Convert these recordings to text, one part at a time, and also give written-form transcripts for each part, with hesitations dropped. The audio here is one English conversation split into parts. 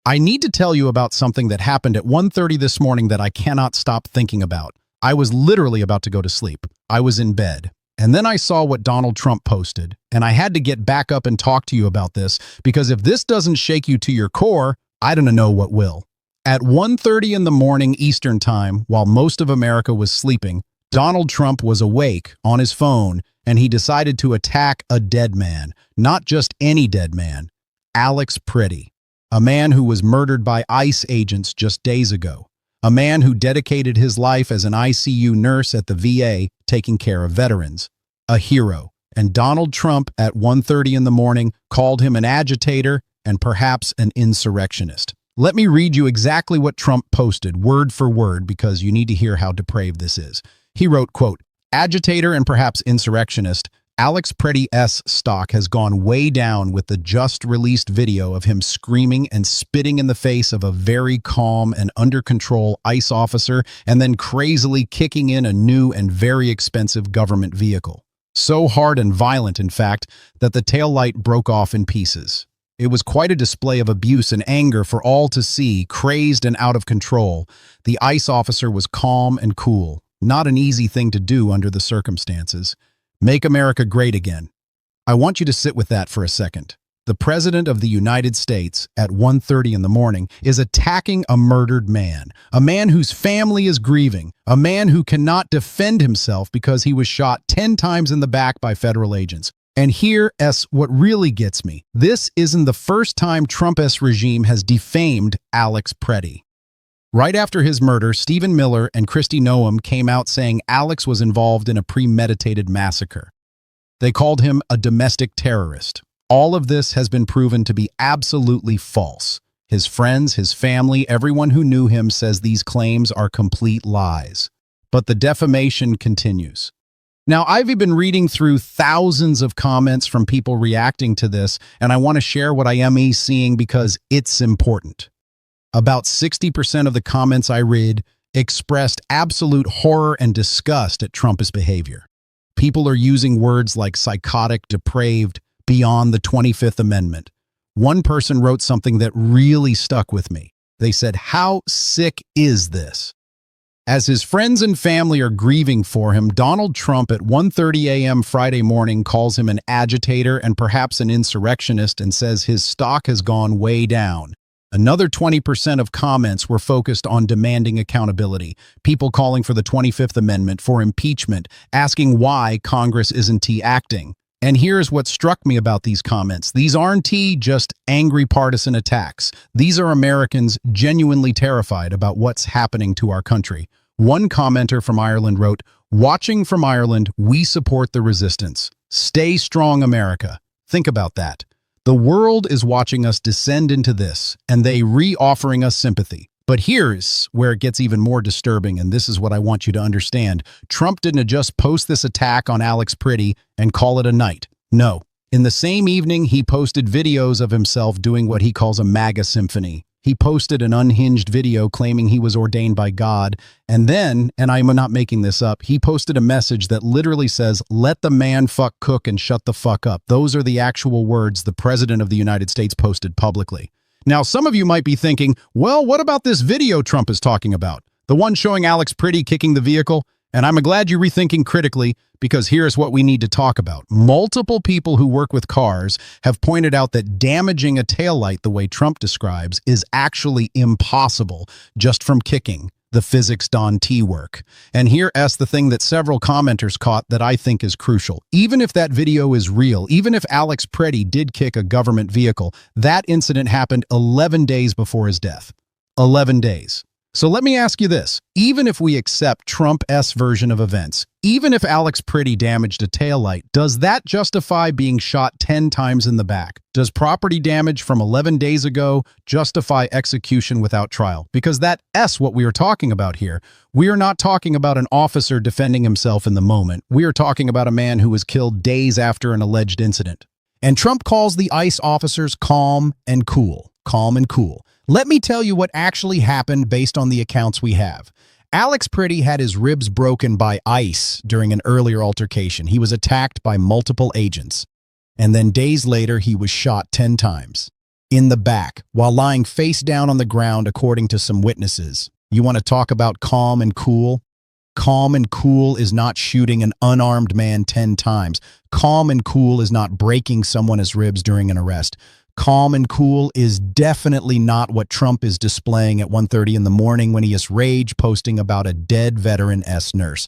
I need to tell you about something that happened at 1:30 this morning that I cannot stop thinking about. I was literally about to go to sleep. I was in bed. And then I saw what Donald Trump posted, and I had to get back up and talk to you about this, because if this doesn't shake you to your core, I don't know what will. At 1:30 in the morning Eastern Time, while most of America was sleeping, Donald Trump was awake on his phone, and he decided to attack a dead man. Not just any dead man. Alex Pretti. A man who was murdered by ICE agents just days ago. A man who dedicated his life as an ICU nurse at the VA taking care of veterans. A hero. And Donald Trump at 1:30 in the morning called him an agitator and perhaps an insurrectionist. Let me read you exactly what Trump posted, word for word, because you need to hear how depraved this is. He wrote, quote, "Agitator and perhaps insurrectionist, Alex Pretti's stock has gone way down with the just-released video of him screaming and spitting in the face of a very calm and under-control ICE officer and then crazily kicking in a new and very expensive government vehicle. So hard and violent, in fact, that the taillight broke off in pieces. It was quite a display of abuse and anger for all to see, crazed and out of control. The ICE officer was calm and cool. Not an easy thing to do under the circumstances. Make America great again." I want you to sit with that for a second. The President of the United States, at 1:30 in the morning, is attacking a murdered man, a man whose family is grieving, a man who cannot defend himself because he was shot 10 times in the back by federal agents. And here's what really gets me. This isn't the first time Trump's regime has defamed Alex Pretti. Right after his murder, Stephen Miller and Kristi Noem came out saying Alex was involved in a premeditated massacre. They called him a domestic terrorist. All of this has been proven to be absolutely false. His friends, his family, everyone who knew him says these claims are complete lies. But the defamation continues. Now, I've been reading through thousands of comments from people reacting to this, and I want to share what I am seeing because it's important. About 60% of the comments I read expressed absolute horror and disgust at Trump's behavior. People are using words like psychotic, depraved, beyond the 25th Amendment. One person wrote something that really stuck with me. They said, "How sick is this?" As his friends and family are grieving for him, Donald Trump at 1:30 a.m. Friday morning calls him an agitator and perhaps an insurrectionist and says his stock has gone way down. Another 20% of comments were focused on demanding accountability, people calling for the 25th Amendment, for impeachment, asking why Congress isn't acting. And here's what struck me about these comments. These aren't just angry partisan attacks. These are Americans genuinely terrified about what's happening to our country. One commenter from Ireland wrote, "Watching from Ireland, we support the resistance. Stay strong, America." Think about that. The world is watching us descend into this, and they re-offering us sympathy. But here's where it gets even more disturbing, and this is what I want you to understand. Trump didn't just post this attack on Alex Pretti and call it a night. No. In the same evening, he posted videos of himself doing what he calls a MAGA symphony. He posted an unhinged video claiming he was ordained by God, and then, and I'm not making this up, he posted a message that literally says, "Let the man fuck cook and shut the fuck up." Those are the actual words the President of the United States posted publicly. Now, some of you might be thinking, well, what about this video Trump is talking about? The one showing Alex Pretti kicking the vehicle? And I'm glad you're rethinking critically, because here's what we need to talk about. Multiple people who work with cars have pointed out that damaging a taillight the way Trump describes is actually impossible just from kicking. The physics Don T work. And here's the thing that several commenters caught that I think is crucial. Even if that video is real, even if Alex Pretti did kick a government vehicle, that incident happened 11 days before his death. 11 days. So let me ask you this. Even if we accept Trump's version of events, even if Alex Pretti damaged a taillight, does that justify being shot 10 times in the back? Does property damage from 11 days ago justify execution without trial? Because that's what we are talking about here. We are not talking about an officer defending himself in the moment. We are talking about a man who was killed days after an alleged incident. And Trump calls the ICE officers calm and cool. Calm and cool. Let me tell you what actually happened based on the accounts we have. Alex Pretti had his ribs broken by ICE during an earlier altercation. He was attacked by multiple agents. And then days later, he was shot 10 times. in the back, while lying face down on the ground according to some witnesses. You want to talk about calm and cool? Calm and cool is not shooting an unarmed man 10 times. Calm and cool is not breaking someone's ribs during an arrest. Calm and cool is definitely not what Trump is displaying at 1:30 in the morning when he is rage posting about a dead veteran nurse.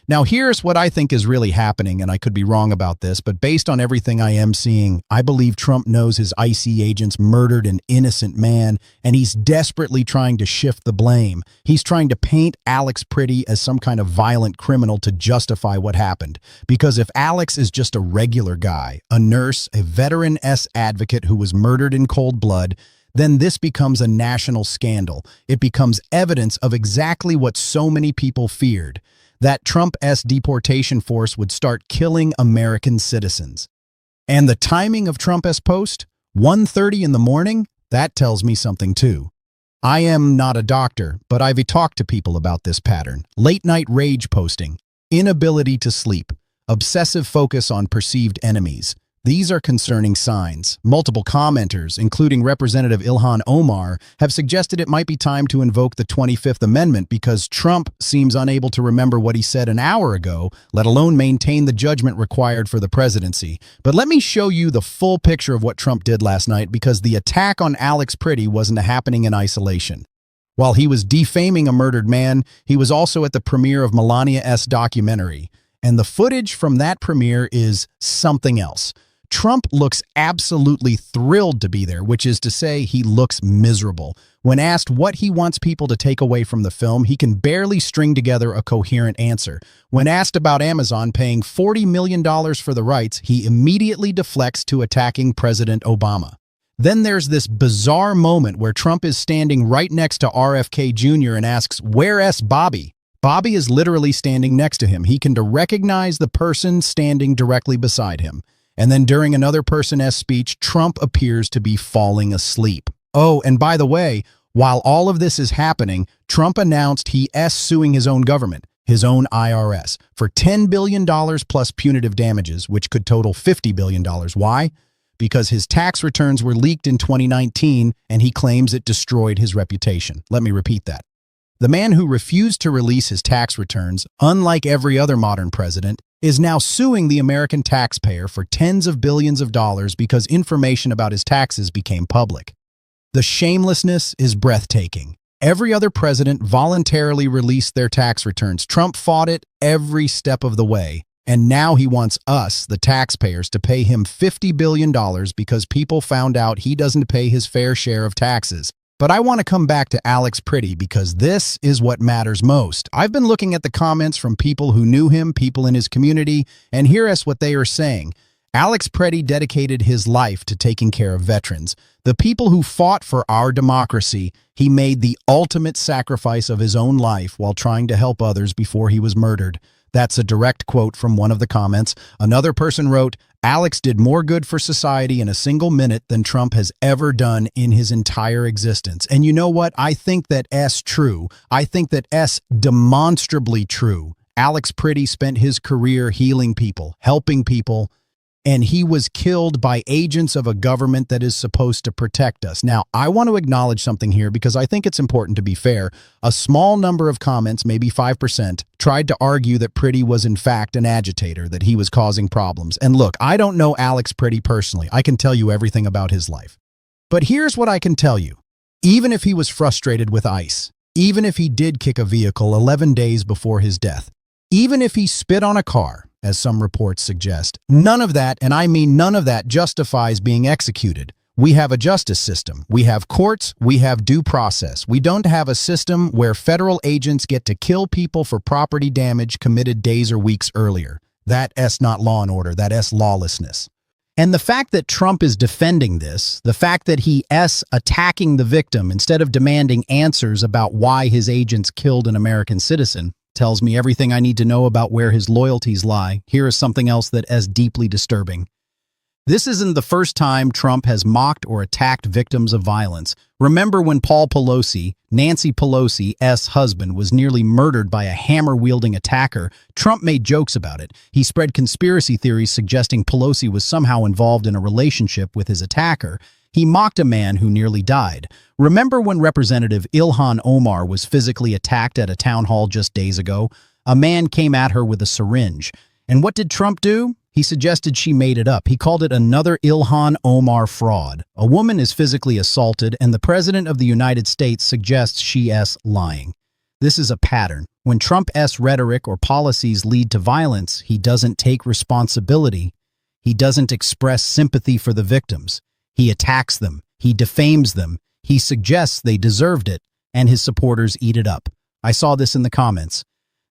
Now, here's what I think is really happening, and I could be wrong about this, but based on everything I am seeing, I believe Trump knows his IC agents murdered an innocent man, and he's desperately trying to shift the blame. He's trying to paint Alex Pretti as some kind of violent criminal to justify what happened. Because if Alex is just a regular guy, a nurse, a veteran advocate who was murdered in cold blood, then this becomes a national scandal. It becomes evidence of exactly what so many people feared, that Trump's deportation force would start killing American citizens. And the timing of Trump's post, 1:30 in the morning, that tells me something too. I am not a doctor, but I've talked to people about this pattern. Late-night rage posting, inability to sleep, obsessive focus on perceived enemies. These are concerning signs. Multiple commenters, including Representative Ilhan Omar, have suggested it might be time to invoke the 25th Amendment because Trump seems unable to remember what he said an hour ago, let alone maintain the judgment required for the presidency. But let me show you the full picture of what Trump did last night, because the attack on Alex Pretti wasn't happening in isolation. While he was defaming a murdered man, he was also at the premiere of Melania's documentary. And the footage from that premiere is something else. Trump looks absolutely thrilled to be there, which is to say he looks miserable. When asked what he wants people to take away from the film, he can barely string together a coherent answer. When asked about Amazon paying $40 million for the rights, he immediately deflects to attacking President Obama. Then there's this bizarre moment where Trump is standing right next to RFK Jr. and asks, "Where's Bobby?" Bobby is literally standing next to him. He can recognize the person standing directly beside him. And then during another person's speech, Trump appears to be falling asleep. Oh, and by the way, while all of this is happening, Trump announced he is suing his own government, his own IRS, for $10 billion plus punitive damages, which could total $50 billion. Why? Because his tax returns were leaked in 2019, and he claims it destroyed his reputation. Let me repeat that. The man who refused to release his tax returns, unlike every other modern president, is now suing the American taxpayer for tens of billions of dollars because information about his taxes became public. The shamelessness is breathtaking. Every other president voluntarily released their tax returns. Trump fought it every step of the way, and now he wants us, the taxpayers, to pay him $50 billion because people found out he doesn't pay his fair share of taxes. But I want to come back to Alex Pretti because this is what matters most. I've been looking at the comments from people who knew him, people in his community, and here's what they are saying. Alex Pretti dedicated his life to taking care of veterans. The people who fought for our democracy. He made the ultimate sacrifice of his own life while trying to help others before he was murdered. That's a direct quote from one of the comments. Another person wrote, Alex did more good for society in a single minute than Trump has ever done in his entire existence. And you know what? I think that's true. I think that's demonstrably true. Alex Pretti spent his career healing people, helping people, and he was killed by agents of a government that is supposed to protect us. Now, I want to acknowledge something here because I think it's important to be fair. A small number of comments, maybe 5%, tried to argue that Pretti was in fact an agitator, that he was causing problems. And look, I don't know Alex Pretti personally. I can tell you everything about his life. But here's what I can tell you. Even if he was frustrated with ICE, even if he did kick a vehicle 11 days before his death, even if he spit on a car, as some reports suggest, none of that, and I mean none of that, justifies being executed. We have a justice system. We have courts. We have due process. We don't have a system where federal agents get to kill people for property damage committed days or weeks earlier. That's not law and order. That's lawlessness. And the fact that Trump is defending this, the fact that he is attacking the victim instead of demanding answers about why his agents killed an American citizen, tells me everything I need to know about where his loyalties lie. Here is something else that is deeply disturbing. This isn't the first time Trump has mocked or attacked victims of violence. Remember when Paul Pelosi, Nancy Pelosi's husband, was nearly murdered by a hammer-wielding attacker? Trump made jokes about it. He spread conspiracy theories suggesting Pelosi was somehow involved in a relationship with his attacker. He mocked a man who nearly died. Remember when Representative Ilhan Omar was physically attacked at a town hall just days ago? A man came at her with a syringe. And what did Trump do? He suggested she made it up. He called it another Ilhan Omar fraud. A woman is physically assaulted, and the President of the United States suggests she's lying. This is a pattern. When Trump's rhetoric or policies lead to violence, he doesn't take responsibility. He doesn't express sympathy for the victims. He attacks them. He defames them. He suggests they deserved it, and his supporters eat it up. I saw this in the comments.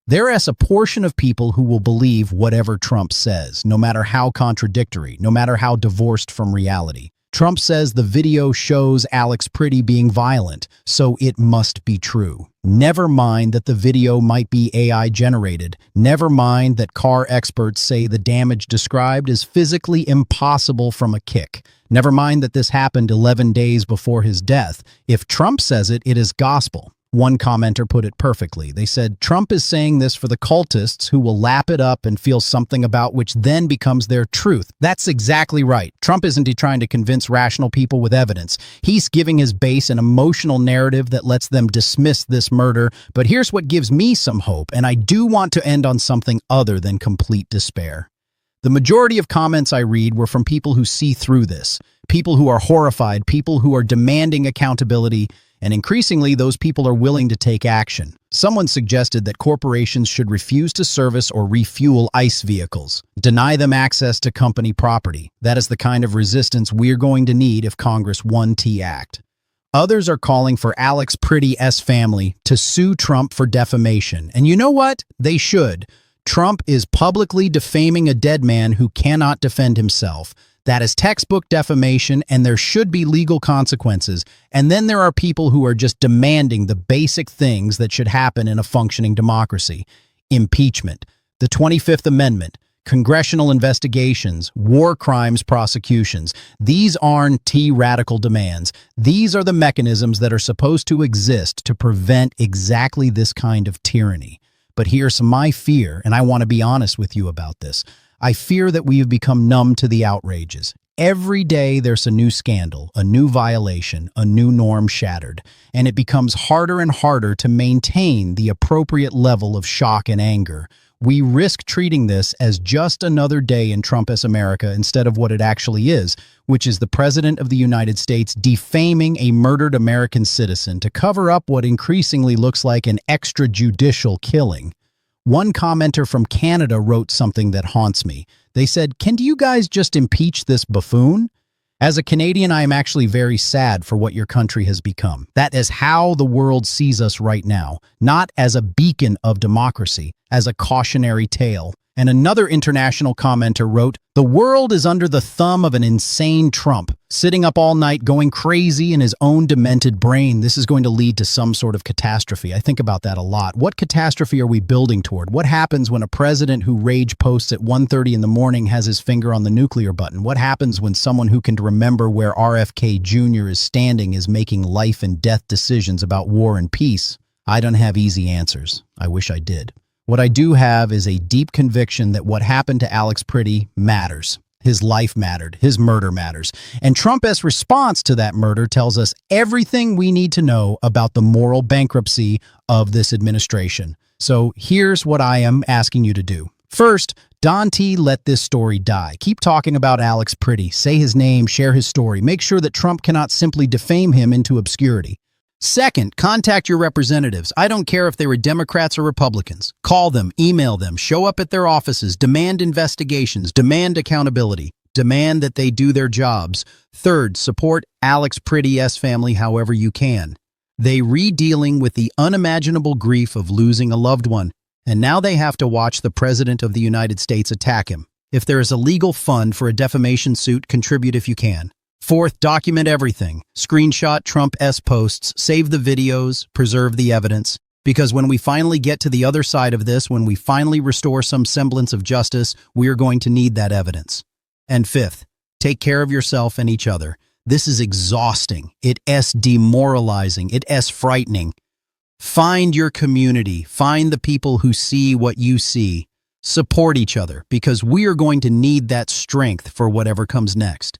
There is a portion of people who will believe whatever Trump says, no matter how contradictory, no matter how divorced from reality. Trump says the video shows Alex Pretti being violent, so it must be true. Never mind that the video might be AI generated. Never mind that car experts say the damage described is physically impossible from a kick. Never mind that this happened 11 days before his death. If Trump says it, it is gospel. One commenter put it perfectly. They said, Trump is saying this for the cultists who will lap it up and feel something about which then becomes their truth. That's exactly right. Trump isn't trying to convince rational people with evidence. He's giving his base an emotional narrative that lets them dismiss this murder. But here's what gives me some hope, and I do want to end on something other than complete despair. The majority of comments I read were from people who see through this, people who are horrified, people who are demanding accountability, and increasingly, those people are willing to take action. Someone suggested that corporations should refuse to service or refuel ICE vehicles, deny them access to company property. That is the kind of resistance we're going to need if Congress won T-Act. Others are calling for Alex Pretti's family to sue Trump for defamation. And you know what? They should. Trump is publicly defaming a dead man who cannot defend himself. That is textbook defamation, and there should be legal consequences. And then there are people who are just demanding the basic things that should happen in a functioning democracy. Impeachment, the 25th Amendment, congressional investigations, war crimes prosecutions. These aren't radical demands. These are the mechanisms that are supposed to exist to prevent exactly this kind of tyranny. But here's my fear, and I want to be honest with you about this. I fear that we have become numb to the outrages. Every day there's a new scandal, a new violation, a new norm shattered, and it becomes harder and harder to maintain the appropriate level of shock and anger. We risk treating this as just another day in Trump's America instead of what it actually is, which is the President of the United States defaming a murdered American citizen to cover up what increasingly looks like an extrajudicial killing. One commenter from Canada wrote something that haunts me. They said, "Can you guys just impeach this buffoon?" As a Canadian, I am actually very sad for what your country has become. That is how the world sees us right now, not as a beacon of democracy, as a cautionary tale. And another international commenter wrote, "The world is under the thumb of an insane Trump, sitting up all night going crazy in his own demented brain. This is going to lead to some sort of catastrophe." I think about that a lot. What catastrophe are we building toward? What happens when a president who rage posts at 1:30 in the morning has his finger on the nuclear button? What happens when someone who can remember where RFK Jr. is standing is making life and death decisions about war and peace? I don't have easy answers. I wish I did. What I do have is a deep conviction that what happened to Alex Pretti matters. His life mattered. His murder matters. And Trump's response to that murder tells us everything we need to know about the moral bankruptcy of this administration. So here's what I am asking you to do. First, don't let this story die. Keep talking about Alex Pretti. Say his name, share his story. Make sure that Trump cannot simply defame him into obscurity. Second, contact your representatives. I don't care if they were Democrats or Republicans. Call them, email them, show up at their offices, demand investigations, demand accountability, demand that they do their jobs. Third, support Alex Pretti's family however you can. They re-dealing with the unimaginable grief of losing a loved one, and now they have to watch the President of the United States attack him. If there is a legal fund for a defamation suit, contribute if you can. Fourth, document everything. Screenshot Trump's posts, save the videos, preserve the evidence. Because when we finally get to the other side of this, when we finally restore some semblance of justice, we are going to need that evidence. And fifth, take care of yourself and each other. This is exhausting. It is demoralizing. It is frightening. Find your community. Find the people who see what you see. Support each other, because we are going to need that strength for whatever comes next.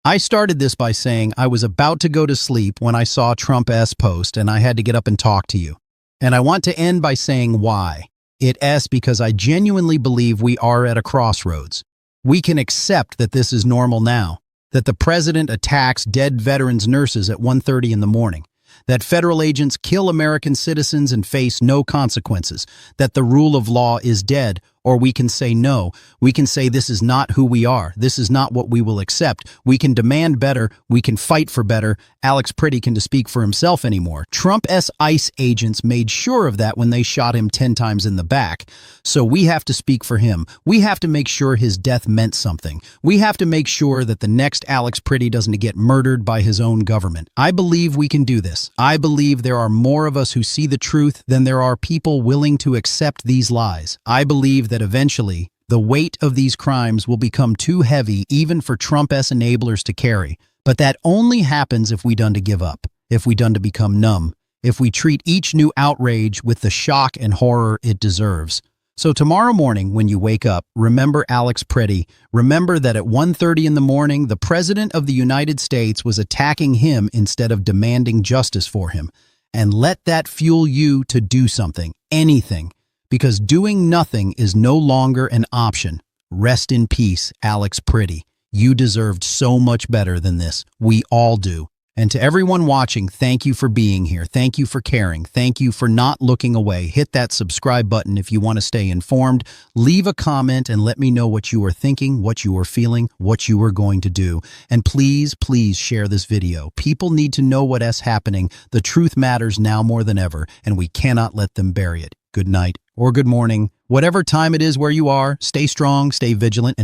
I started this by saying I was about to go to sleep when I saw Trump's post and I had to get up and talk to you. And I want to end by saying why. It's because I genuinely believe we are at a crossroads. We can accept that this is normal now, that the president attacks dead veterans nurses at 1:30 in the morning, that federal agents kill American citizens and face no consequences, that the rule of law is dead, or we can say no. We can say this is not who we are. This is not what we will accept. We can demand better. We can fight for better. Alex Pretti can speak for himself anymore. Trump's ICE agents made sure of that when they shot him 10 times in the back. So we have to speak for him. We have to make sure his death meant something. We have to make sure that the next Alex Pretti doesn't get murdered by his own government. I believe we can do this. I believe there are more of us who see the truth than there are people willing to accept these lies. I believe that eventually, the weight of these crimes will become too heavy even for Trump's enablers to carry. But that only happens if we done to give up, if we done to become numb, if we treat each new outrage with the shock and horror it deserves. So tomorrow morning when you wake up, remember Alex Pretti. Remember that at 1:30 in the morning, the President of the United States was attacking him instead of demanding justice for him. And let that fuel you to do something, anything. Because doing nothing is no longer an option. Rest in peace, Alex Pretti. You deserved so much better than this. We all do. And to everyone watching, thank you for being here. Thank you for caring. Thank you for not looking away. Hit that subscribe button if you want to stay informed. Leave a comment and let me know what you are thinking, what you are feeling, what you are going to do. And please, please share this video. People need to know what's happening. The truth matters now more than ever, and we cannot let them bury it. Good night or good morning. Whatever time it is where you are, stay strong, stay vigilant.